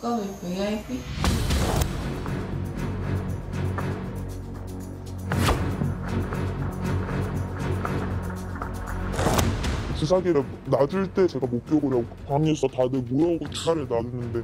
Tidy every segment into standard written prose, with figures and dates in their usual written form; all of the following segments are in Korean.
Sobe VIP. 주사기를 놔줄 때 제가 목격을 하고 방에서 다들 모여오고 주사를 놔줬는데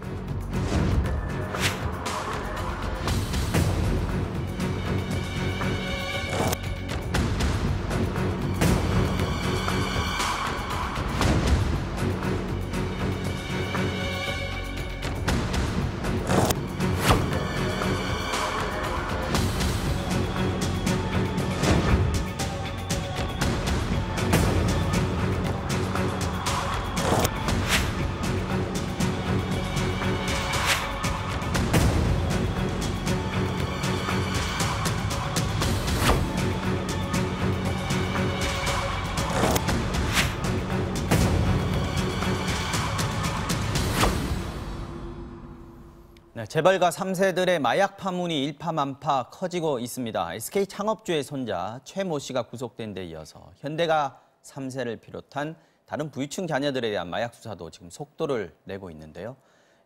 네, 재벌가 3세들의 마약 파문이 일파만파 커지고 있습니다. SK 창업주의 손자 최모 씨가 구속된 데 이어서 현대가 3세를 비롯한 다른 부유층 자녀들에 대한 마약 수사도 지금 속도를 내고 있는데요.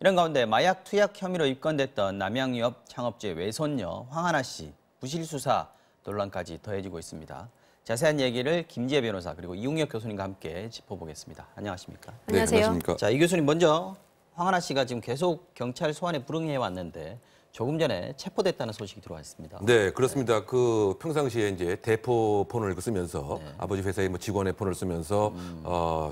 이런 가운데 마약 투약 혐의로 입건됐던 남양유업 창업주의 외손녀 황하나 씨 부실 수사 논란까지 더해지고 있습니다. 자세한 얘기를 김지혜 변호사 그리고 이웅혁 교수님과 함께 짚어보겠습니다. 안녕하십니까? 네, 안녕하십니까? 자, 이 교수님 먼저 황하나 씨가 지금 계속 경찰 소환에 불응해 왔는데 조금 전에 체포됐다는 소식이 들어와 있습니다. 네, 그렇습니다. 그 평상시에 이제 대포 폰을 쓰면서 아버지 회사의 뭐 직원의 폰을 쓰면서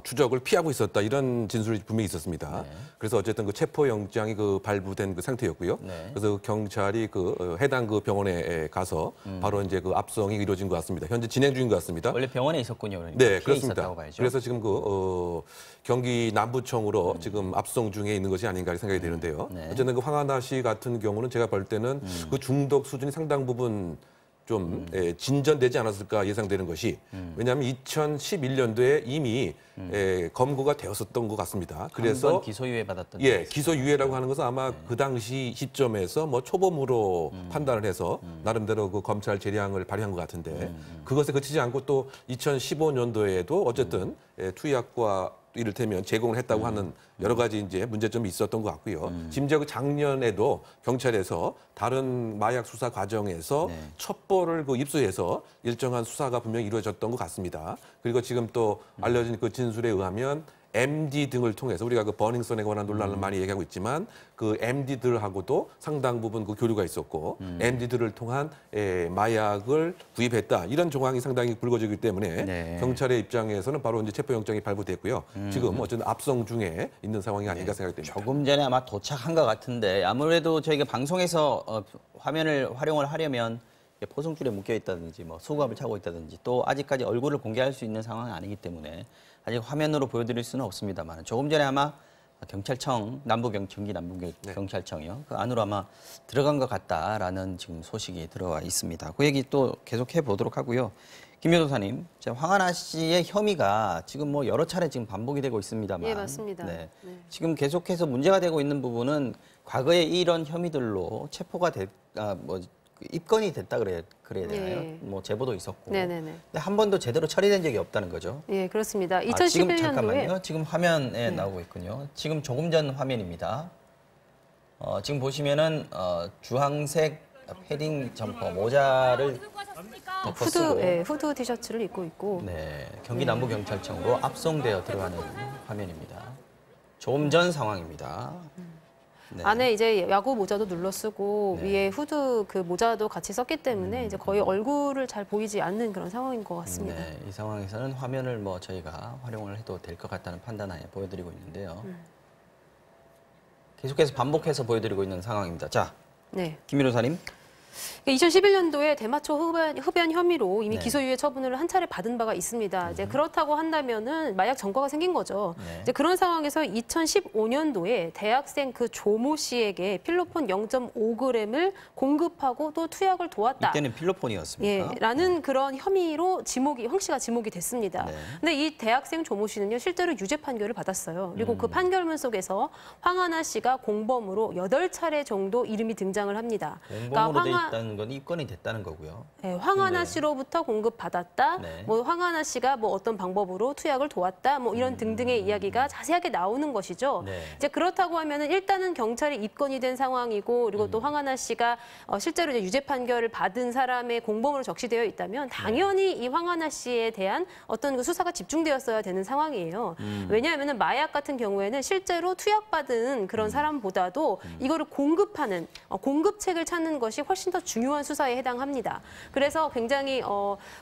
추적을 피하고 있었다 이런 진술이 분명히 있었습니다. 그래서 어쨌든 그 체포 영장이 발부된 그 상태였고요. 그래서 경찰이 해당 병원에 가서 바로 이제 압송이 이루어진 것 같습니다. 현재 진행 중인 것 같습니다. 원래 병원에 있었군요. 그러니까 네, 그렇습니다. 있었다고 봐야죠. 그래서 지금 경기 남부청으로 지금 압송 중에 있는 것이 아닌가 생각이 되는데요. 어쨌든 황하나 씨 같은 경우는 제가 볼 때는 그 중독 수준이 상당 부분 좀 진전되지 않았을까 예상되는 것이 왜냐하면 2011년도에 이미 검거가 되었었던 것 같습니다. 그래서 한번 기소유예 받았던 기소유예라고 하는 것은 아마 그 당시 시점에서 뭐 초범으로 판단을 해서 나름대로 그 검찰 재량을 발휘한 것 같은데 그것에 그치지 않고 또 2015년도에도 어쨌든 투약과 이를테면 제공을 했다고 하는 여러 가지 이제 문제점이 있었던 것 같고요. 심지어 그 작년에도 경찰에서 다른 마약 수사 과정에서 첩보를 입수해서 일정한 수사가 분명히 이루어졌던 것 같습니다. 그리고 지금 또 알려진 그 진술에 의하면 MD 등을 통해서 우리가 버닝썬에 관한 논란을 많이 얘기하고 있지만 그 MD들하고도 상당 부분 그 교류가 있었고 MD들을 통한 마약을 구입했다 이런 정황이 상당히 불거지기 때문에 경찰의 입장에서는 바로 이제 체포영장이 발부됐고요. 지금 어쨌든 압송 중에 있는 상황이 아닌가 생각이 됩니다. 조금 전에 아마 도착한 것 같은데 아무래도 저희가 방송에서 화면을 활용을 하려면 포승줄에 묶여 있다든지 뭐 수갑을 차고 있다든지 또 아직까지 얼굴을 공개할 수 있는 상황은 아니기 때문에 아직 화면으로 보여드릴 수는 없습니다만 조금 전에 아마 경찰청 경기 남부경찰청이요 그 안으로 아마 들어간 것 같다라는 지금 소식이 들어와 있습니다. 그 얘기 또 계속해 보도록 하고요. 김 변호사님, 황하나 씨의 혐의가 지금 뭐 여러 차례 지금 반복이 되고 있습니다만, 예, 맞습니다. 네. 지금 계속해서 문제가 되고 있는 부분은 과거에 이런 혐의들로 체포가 입건이 됐다 그래야 되나요? 뭐 제보도 있었고. 네네네. 근데 한 번도 제대로 처리된 적이 없다는 거죠. 예, 그렇습니다. 지금 2011년도에 잠깐만요. 지금 화면에 나오고 있군요. 지금 조금 전 화면입니다. 지금 보시면은 주황색 패딩 점퍼 모자를 후드 티셔츠를 입고 있고. 네, 경기 남부경찰청으로 압송되어 들어가는 화면입니다. 조금 전 상황입니다. 네. 안에 이제 야구 모자도 눌러 쓰고 위에 후드 그 모자도 같이 썼기 때문에 이제 거의 얼굴을 잘 보이지 않는 그런 상황인 것 같습니다. 네, 이 상황에서는 화면을 저희가 활용을 해도 될 것 같다는 판단하에 보여드리고 있는데요. 계속해서 반복해서 보여드리고 있는 상황입니다. 자, 김 변호사님. 2011년도에 대마초 흡연 혐의로 이미 기소유예 처분을 한 차례 받은 바가 있습니다. 이제 그렇다고 한다면은 마약 전과가 생긴 거죠. 이제 그런 상황에서 2015년도에 대학생 그 조모 씨에게 필로폰 0.5g을 공급하고 또 투약을 도왔다. 이때는 필로폰이었습니까? 라는 그런 혐의로 황 씨가 지목이 됐습니다. 근데 이 대학생 조모 씨는요, 실제로 유죄 판결을 받았어요. 그리고 그 판결문 속에서 황하나 씨가 공범으로 8차례 정도 이름이 등장을 합니다. 공범으로 돼 됐다는 건 입건이 됐다는 거고요. 네, 황하나 네. 씨로부터 공급받았다. 네. 뭐 황하나 씨가 뭐 어떤 방법으로 투약을 도왔다. 뭐 이런 등등의 이야기가 자세하게 나오는 것이죠. 네. 이제 그렇다고 하면은 일단은 경찰이 입건이 된 상황이고 그리고 또 황하나 씨가 실제로 이제 유죄 판결을 받은 사람의 공범으로 적시되어 있다면 당연히 이 황하나 씨에 대한 어떤 그 수사가 집중되었어야 되는 상황이에요. 왜냐하면은 마약 같은 경우에는 실제로 투약받은 그런 사람보다도 이거를 공급하는 공급책을 찾는 것이 훨씬 더 중요한 수사에 해당합니다. 그래서 굉장히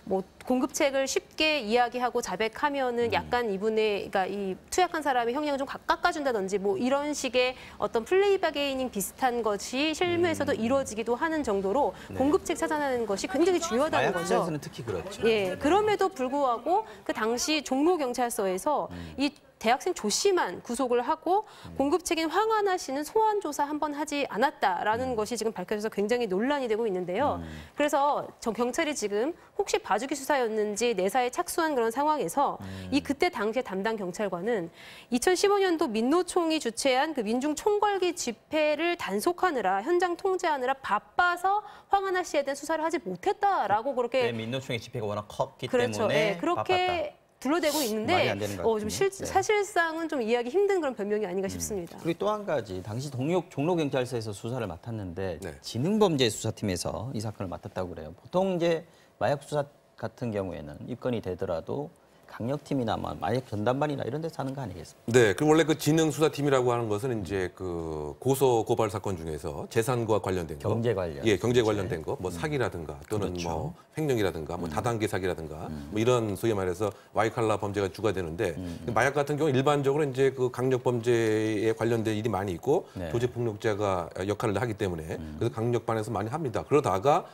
뭐 공급책을 쉽게 이야기하고 자백하면은 약간 이분의 그러니까 이 투약한 사람의 형량을 좀 깎아준다든지 뭐 이런 식의 어떤 플레이 바게이닝 비슷한 것이 실무에서도 이루어지기도 하는 정도로 공급책 찾아내는 것이 굉장히 중요하다는 마약 거죠. 수사에서는 특히 그렇죠. 예, 그럼에도 불구하고 그 당시 종로경찰서에서 이 대학생 조 씨만 구속을 하고 공급책인 황하나 씨는 소환 조사 한 번 하지 않았다라는 것이 지금 밝혀져서 굉장히 논란이 되고 있는데요. 그래서 경찰이 지금 혹시 봐주기 수사였는지 내사에 착수한 그런 상황에서 이 그때 당시에 담당 경찰관은 2015년도 민노총이 주최한 그 민중 총궐기 집회를 단속하느라 현장 통제하느라 바빠서 황하나 씨에 대한 수사를 하지 못했다라고 그렇게 민노총의 집회가 워낙 컸기 그렇죠. 때문에 예, 그렇게 바빴다. 둘러대고 말이 있는데 안 되는 것 좀 같은데. 네. 사실상은 좀 이해하기 힘든 그런 변명이 아닌가 싶습니다. 그리고 또 한 가지 당시 종로경찰서에서 수사를 맡았는데 네. 지능범죄수사팀에서 이 사건을 맡았다고 그래요. 보통 이제 마약 수사 같은 경우에는 입건이 되더라도 강력팀이나 마약 전담반이나 이런 데서 하는 거 아니겠습니까? 네, 그럼 원래 그 지능수사팀이라고 하는 것은 이제 그 고소 고발 사건 중에서 재산과 관련된 거, 경제 관련. 예, 경제 관련된 거, 뭐 사기라든가 또는 그렇죠. 뭐 횡령이라든가 뭐 다단계 사기라든가 뭐 이런 소위 말해서 와이칼라 범죄가 주가 되는데 마약 같은 경우 일반적으로 이제 그 강력 범죄에 관련된 일이 많이 있고 네. 조직폭력자가 역할을 하기 때문에 그래서 강력반에서 많이 합니다. 그러다가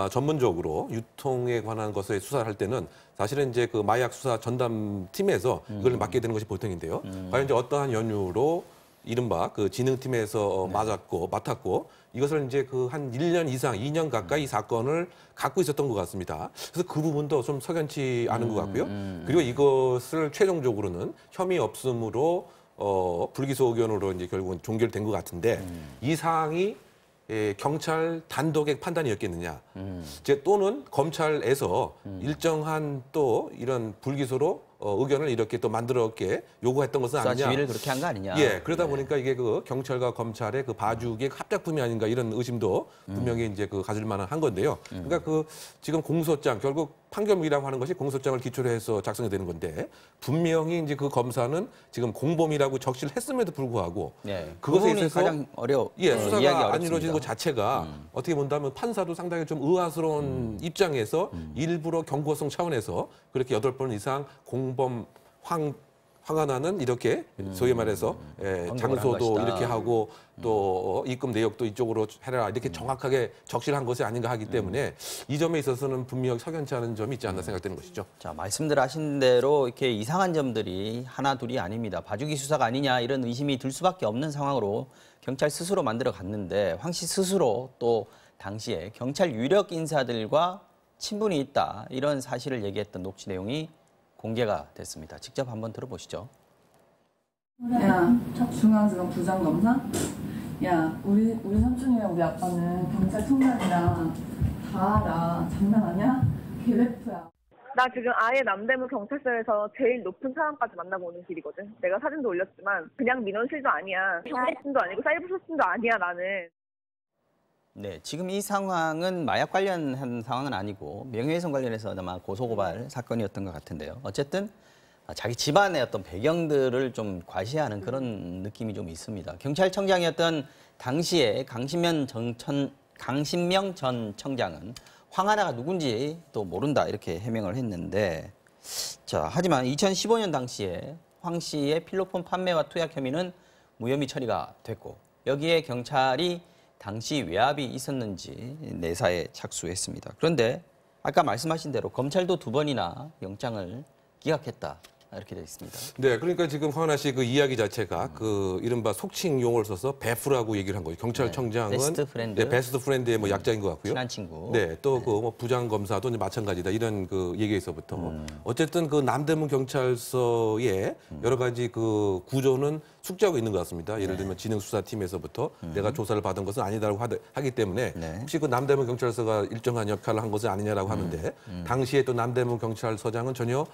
전문적으로 유통에 관한 것에 수사를 할 때는 사실은 이제 그 마약 수사 전담팀에서 이걸 맡게 되는 것이 보통인데요. 과연 이제 어떠한 연유로 이른바 그 지능팀에서 맡았고 이것을 이제 그 한 1년 이상, 2년 가까이 이 사건을 갖고 있었던 것 같습니다. 그래서 그 부분도 좀 석연치 않은 것 같고요. 그리고 이것을 최종적으로는 혐의 없음으로 불기소 의견으로 이제 결국은 종결된 것 같은데 이 사항이 경찰 단독의 판단이었겠느냐. 또는 검찰에서 일정한 또 이런 불기소로 의견을 이렇게 또 만들었게 요구했던 것은 수사 아니냐. 지휘를 그렇게 한 거 아니냐. 예, 그러다 보니까 이게 그 경찰과 검찰의 그 봐주기의 합작품이 아닌가 이런 의심도 분명히 이제 그 가질 만한 한 건데요. 그러니까 그 지금 공소장 결국 판결문이라고 하는 것이 공소장을 기초로 해서 작성이 되는 건데 분명히 이제 그 검사는 지금 공범이라고 적시를 했음에도 불구하고 네. 그것에 부분이 있어서 가장 수사가 이야기 안 어렵습니다. 이루어지는 것 자체가 어떻게 본다면 판사도 상당히 좀 의아스러운 입장에서 일부러 경고성 차원에서 그렇게 8번 이상 공범 황하나는 이렇게 소위 말해서 장소도 이렇게 하고 또 입금 내역도 이쪽으로 해라 이렇게 정확하게 적시를 한 것이 아닌가 하기 때문에 이 점에 있어서는 분명히 석연치 않은 점이 있지 않나 생각되는 것이죠. 자, 말씀들 하신 대로 이렇게 이상한 점들이 하나 둘이 아닙니다. 봐주기 수사가 아니냐 이런 의심이 들 수밖에 없는 상황으로 경찰 스스로 만들어 갔는데 황 씨 스스로 또 당시에 경찰 유력 인사들과 친분이 있다 이런 사실을 얘기했던 녹취 내용이 공개가 됐습니다. 직접 한번 들어보시죠. 야, 중앙지검 부장검사? 야, 우리 삼촌이랑 우리 아빠는 경찰총장이랑 다 알아. 장난 아니야? 개래프야. 나 지금 아예 남대문 경찰서에서 제일 높은 사람까지 만나고 오는 길이거든. 내가 사진도 올렸지만 그냥 민원실도 아니야. 경찰팀도 아니고 사이버 소팀도 아니야 나는. 네, 지금 이 상황은 마약 관련한 상황은 아니고 명예훼손 관련해서 아마 고소고발 사건이었던 것 같은데요. 어쨌든 자기 집안의 어떤 배경들을 좀 과시하는 그런 느낌이 좀 있습니다. 경찰청장이었던 당시에 강신명 전 청장은 황하나가 누군지 또 모른다 이렇게 해명을 했는데 자, 하지만 2015년 당시에 황 씨의 필로폰 판매와 투약 혐의는 무혐의 처리가 됐고 여기에 경찰이 당시 외압이 있었는지 내사에 착수했습니다. 그런데 아까 말씀하신 대로 검찰도 2번이나 영장을 기각했다. 이렇게 되어 있습니다. 네, 그러니까 지금 황하나 씨 그 이야기 자체가 그 이른바 속칭 용어를 써서 베프라고 얘기를 한 거죠. 경찰청장은 베스트 프렌드. 네, 베스트 프렌드의 뭐 약자인 것 같고요. 친한 친구. 네, 또 그 뭐 부장 검사도 이제 마찬가지다 이런 그 얘기에서부터 어쨌든 그 남대문 경찰서의 여러 가지 그 구조는 숙지하고 있는 것 같습니다. 예를 들면 진흥수사팀에서부터 내가 조사를 받은 것은 아니다라고 하기 때문에 혹시 그 남대문 경찰서가 일정한 역할을 한 것은 아니냐라고 하는데 당시에 또 남대문 경찰서장은 전혀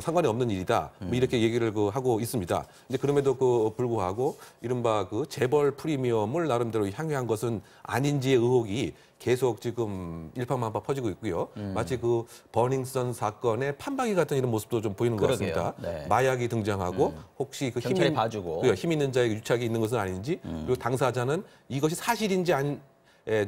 상관이 없는 일이다. 뭐 이렇게 얘기를 그 하고 있습니다. 이제 그럼에도 그 불구하고 이른바 그 재벌 프리미엄을 나름대로 향유한 것은 아닌지의 의혹이 계속 지금 일파만파 퍼지고 있고요. 마치 그 버닝썬 사건의 판박이 같은 이런 모습도 좀 보이는 것 그러게요. 같습니다. 네. 마약이 등장하고 혹시 그 경찰이 봐주고. 힘 있는 자에게 유착이 있는 것은 아닌지 그리고 당사자는 이것이 사실인지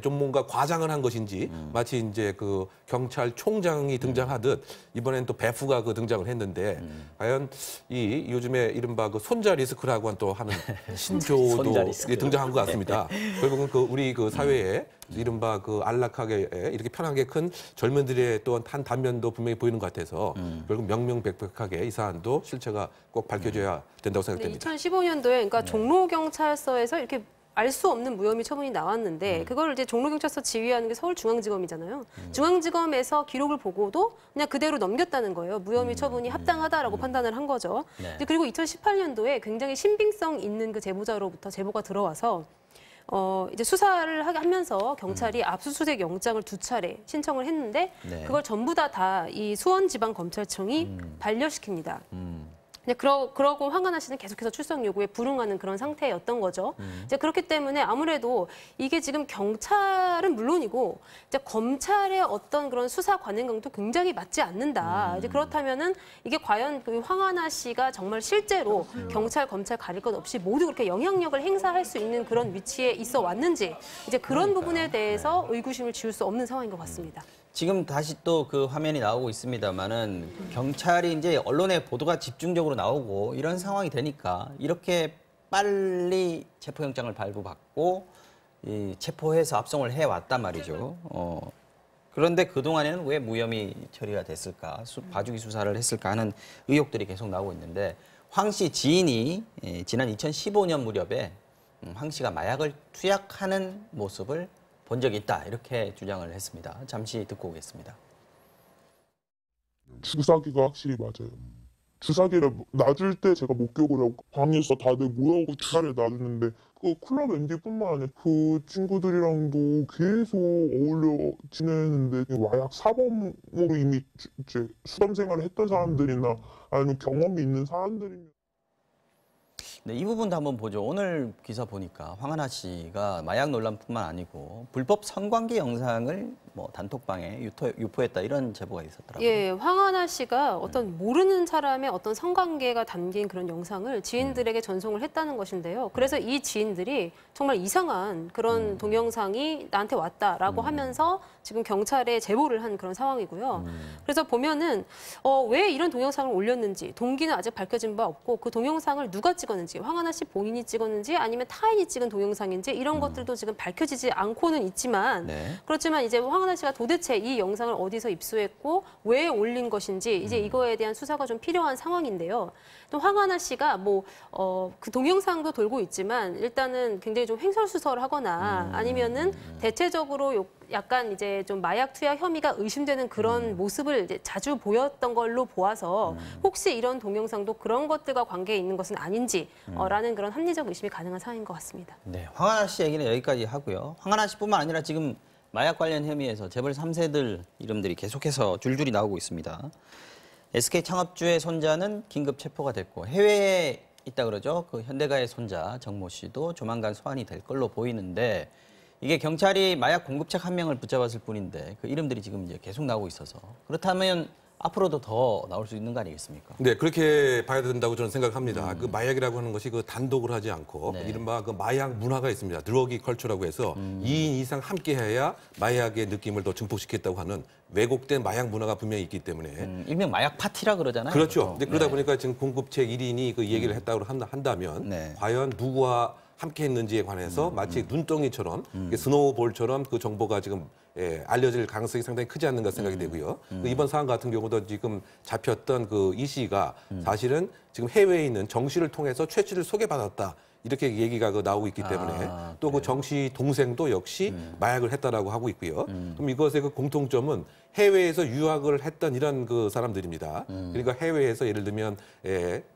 좀 뭔가 과장을 한 것인지 마치 이제 그 경찰총장이 등장하듯 이번엔 또 베프가 그 등장을 했는데 과연 이 요즘에 이른바 그 손자 리스크라고 또 하는 신조도 손자 리스크. 등장한 것 같습니다. 결국은 그 우리 그 사회에 이른바 그 안락하게 이렇게 편하게 큰 젊은들의 또 한 단면도 분명히 보이는 것 같아서 결국 명명백백하게 이 사안도 실체가 꼭 밝혀져야 된다고 생각됩니다. 2015년도에 그러니까 종로경찰서에서 이렇게 알 수 없는 무혐의 처분이 나왔는데 그걸 이제 종로경찰서 지휘하는 게 서울중앙지검이잖아요. 중앙지검에서 기록을 보고도 그냥 그대로 넘겼다는 거예요. 무혐의 처분이 합당하다라고 판단을 한 거죠. 네. 이제 그리고 2018년도에 굉장히 신빙성 있는 그 제보자로부터 제보가 들어와서 이제 수사를 하면서 경찰이 압수수색 영장을 2차례 신청을 했는데 네. 그걸 전부 다 이 수원지방검찰청이 반려시킵니다. 근데 그러고 황하나 씨는 계속해서 출석 요구에 불응하는 그런 상태였던 거죠. 이제 그렇기 때문에 아무래도 이게 지금 경찰은 물론이고 이제 검찰의 어떤 그런 수사 관행과도 굉장히 맞지 않는다. 이제 그렇다면은 이게 과연 그 황하나 씨가 정말 실제로 경찰, 검찰 가릴 것 없이 모두 그렇게 영향력을 행사할 수 있는 그런 위치에 있어 왔는지 이제 그런 부분에 대해서 의구심을 지울 수 없는 상황인 것 같습니다. 지금 다시 또 그 화면이 나오고 있습니다만은 경찰이 이제 언론의 보도가 집중적으로 나오고 이런 상황이 되니까 이렇게 빨리 체포영장을 발부받고 체포해서 압송을 해왔단 말이죠. 그런데 그동안에는 왜 무혐의 처리가 됐을까, 봐주기 수사를 했을까 하는 의혹들이 계속 나오고 있는데 황 씨 지인이 지난 2015년 무렵에 황 씨가 마약을 투약하는 모습을 본 적이 있다 이렇게 주장을 했습니다. 잠시 듣고 오겠습니다. 주사기가 확실히 맞아요. 주사기를 놔줄 때 제가 목격을 하고 방에서 다들 모여고 주사를 놔주는데 그 클럽 MD뿐만 아니라 그 친구들이랑도 계속 어울려 지내는데 마약 사범으로 이미 이제 수감 생활을 했던 사람들이나 아니면 경험이 있는 사람들이면 네, 이 부분도 한번 보죠. 오늘 기사 보니까 황하나 씨가 마약 논란뿐만 아니고 불법 성관계 영상을 뭐 단톡방에 유포했다 이런 제보가 있었더라고요. 예, 황하나 씨가 어떤 모르는 사람의 어떤 성관계가 담긴 그런 영상을 지인들에게 전송을 했다는 것인데요. 그래서 이 지인들이 정말 이상한 그런 동영상이 나한테 왔다라고 하면서 지금 경찰에 제보를 한 그런 상황이고요. 그래서 보면은 왜 이런 동영상을 올렸는지 동기는 아직 밝혀진 바 없고 그 동영상을 누가 찍었는지 황하나 씨 본인이 찍었는지 아니면 타인이 찍은 동영상인지 이런 것들도 지금 밝혀지지 않고는 있지만 네. 그렇지만 이제 황하나 씨가 도대체 이 영상을 어디서 입수했고 왜 올린 것인지 이제 이거에 대한 수사가 좀 필요한 상황인데요. 또 황하나 씨가 그 동영상도 돌고 있지만 일단은 굉장히 좀 횡설수설하거나 아니면은 대체적으로 약간 이제 좀 마약 투약 혐의가 의심되는 그런 모습을 이제 자주 보였던 걸로 보아서 혹시 이런 동영상도 그런 것들과 관계에 있는 것은 아닌지라는 그런 합리적 의심이 가능한 상황인 것 같습니다. 네, 황하나 씨 얘기는 여기까지 하고요. 황하나 씨뿐만 아니라 지금 마약 관련 혐의에서 재벌 3세들 이름들이 계속해서 줄줄이 나오고 있습니다. SK 창업주의 손자는 긴급 체포가 됐고 해외에 있다 그러죠. 그 현대가의 손자 정모 씨도 조만간 소환이 될 걸로 보이는데 이게 경찰이 마약 공급책 한 명을 붙잡았을 뿐인데 그 이름들이 지금 이제 계속 나오고 있어서 그렇다면 앞으로도 더 나올 수 있는 거 아니겠습니까? 네, 그렇게 봐야 된다고 저는 생각합니다. 그 마약이라고 하는 것이 그 단독을 하지 않고 네. 이른바 그 마약 문화가 있습니다. 드러기 컬처라고 해서 2인 이상 함께 해야 마약의 느낌을 더 증폭시켰다고 하는 왜곡된 마약 문화가 분명히 있기 때문에 일명 마약 파티라 그러잖아요. 그렇죠. 그것도. 근데 그러다 네. 보니까 지금 공급책 1인이 그 얘기를 했다고 한다면 네. 과연 누구와 함께 했는지에 관해서 마치 눈덩이처럼 스노우볼처럼 그 정보가 지금 알려질 가능성이 상당히 크지 않는가 생각이 되고요. 이번 사안 같은 경우도 지금 잡혔던 그 이 씨가 사실은 지금 해외에 있는 정 씨를 통해서 최 씨를 소개받았다. 이렇게 얘기가 나오고 있기 때문에 또 그 정 씨 동생도 역시 마약을 했다라고 하고 있고요. 그럼 이것의 그 공통점은 해외에서 유학을 했던 이런 그 사람들입니다. 그러니까 해외에서 예를 들면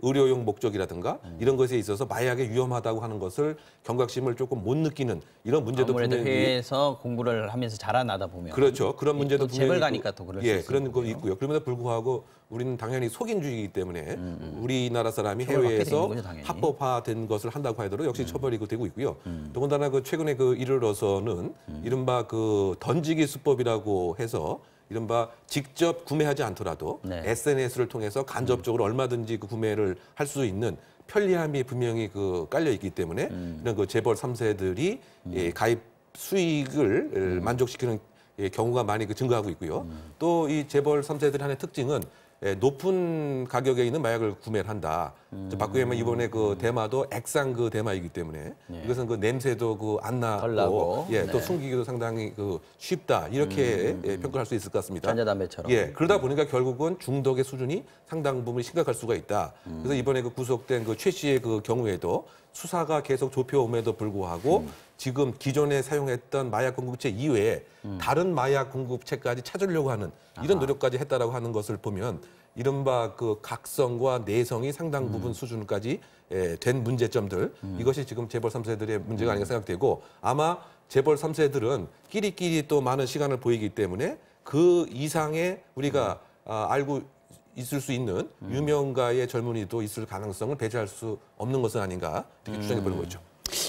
의료용 목적이라든가 이런 것에 있어서 마약이 위험하다고 하는 것을 경각심을 조금 못 느끼는 이런 문제도 아무래도 분명히 해외에서 공부를 하면서 자라나다 보면 그렇죠. 그런 문제도 분명히 재벌 가니까 또 그럴 수 있어요. 그런 거 있고요. 그럼에도 불구하고 우리는 당연히 속인주의이기 때문에 우리나라 사람이 해외에서 거죠, 당연히. 합법화된 것을 한다고 하더라도 역시 처벌이 되고 있고요. 더군다나 그 최근에 그 이르러서는 이른바 그 던지기 수법이라고 해서 이른바 직접 구매하지 않더라도 네. SNS를 통해서 간접적으로 얼마든지 그 구매를 할 수 있는 편리함이 분명히 그 깔려 있기 때문에 이런 그 재벌 3세들이 가입 수익을 만족시키는 경우가 많이 그 증가하고 있고요. 또 이 재벌 3세들의 하나의 특징은 높은 가격에 있는 마약을 구매를 한다. 바꾸면 이번에 그 대마도 액상 그 대마이기 때문에 이것은 그 냄새도 그 안 덜 나고 나고. 또 숨기기도 상당히 그 쉽다 이렇게 평가할 수 있을 것 같습니다. 전자담배처럼. 그러다 보니까 결국은 중독의 수준이 상당 부분 심각할 수가 있다. 그래서 이번에 그 구속된 그 최 씨의 그 경우에도 수사가 계속 좁혀옴에도 불구하고 지금 기존에 사용했던 마약 공급체 이외에 다른 마약 공급체까지 찾으려고 하는 이런 노력까지 했다라고 하는 것을 보면 이른바 그 각성과 내성이 상당 부분 수준까지 된 문제점들 이것이 지금 재벌 3세들의 문제가 아닌가 생각되고 아마 재벌 3세들은 끼리끼리 또 많은 시간을 보이기 때문에 그 이상의 우리가 알고 있을 수 있는 유명가의 젊은이도 있을 가능성을 배제할 수 없는 것은 아닌가 이렇게 추정해 보는 거죠.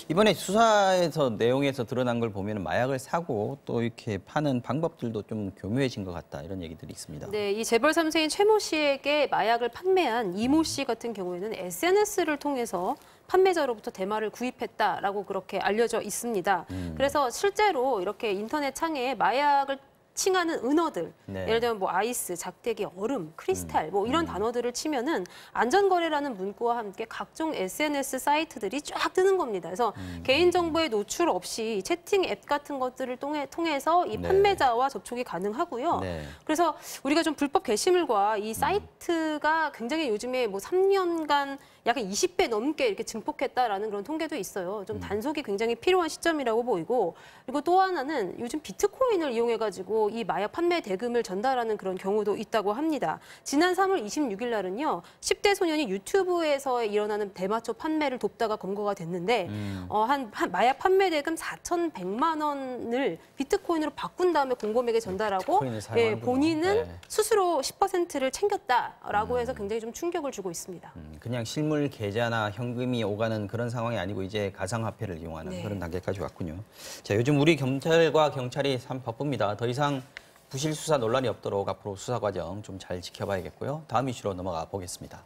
이번에 수사에서 내용에서 드러난 걸 보면 마약을 사고 또 이렇게 파는 방법들도 좀 교묘해진 것 같다 이런 얘기들이 있습니다. 네, 이 재벌 3세인 최 모 씨에게 마약을 판매한 이 모 씨 같은 경우에는 SNS를 통해서 판매자로부터 대마를 구입했다라고 그렇게 알려져 있습니다. 그래서 실제로 이렇게 인터넷 창에 마약을 칭하는 은어들, 네. 예를 들면 뭐 아이스, 작대기, 얼음, 크리스탈 뭐 이런 단어들을 치면은 안전거래라는 문구와 함께 각종 SNS 사이트들이 쫙 뜨는 겁니다. 그래서 개인정보의 노출 없이 채팅 앱 같은 것들을 통해서 이 네. 판매자와 접촉이 가능하고요. 네. 그래서 우리가 좀 불법 게시물과 이 사이트가 굉장히 요즘에 뭐 3년간 약 20배 넘게 이렇게 증폭했다라는 그런 통계도 있어요. 좀 단속이 굉장히 필요한 시점이라고 보이고, 그리고 또 하나는 요즘 비트코인을 이용해가지고 이 마약 판매 대금을 전달하는 그런 경우도 있다고 합니다. 지난 3월 26일 날은요, 10대 소년이 유튜브에서 일어나는 대마초 판매를 돕다가 검거가 됐는데, 한 마약 판매 대금 4,100만 원을 비트코인으로 바꾼 다음에 공범에게 전달하고, 비트코인을 사용하는군요. 본인은 네. 스스로 10%를 챙겼다라고 해서 굉장히 좀 충격을 주고 있습니다. 그냥 실물 계좌나 현금이 오가는 그런 상황이 아니고 이제 가상화폐를 이용하는 네. 그런 단계까지 왔군요. 자, 요즘 우리 검찰과 경찰이 참 바쁩니다. 더 이상 부실 수사 논란이 없도록 앞으로 수사 과정 좀 잘 지켜봐야겠고요. 다음 이슈로 넘어가 보겠습니다.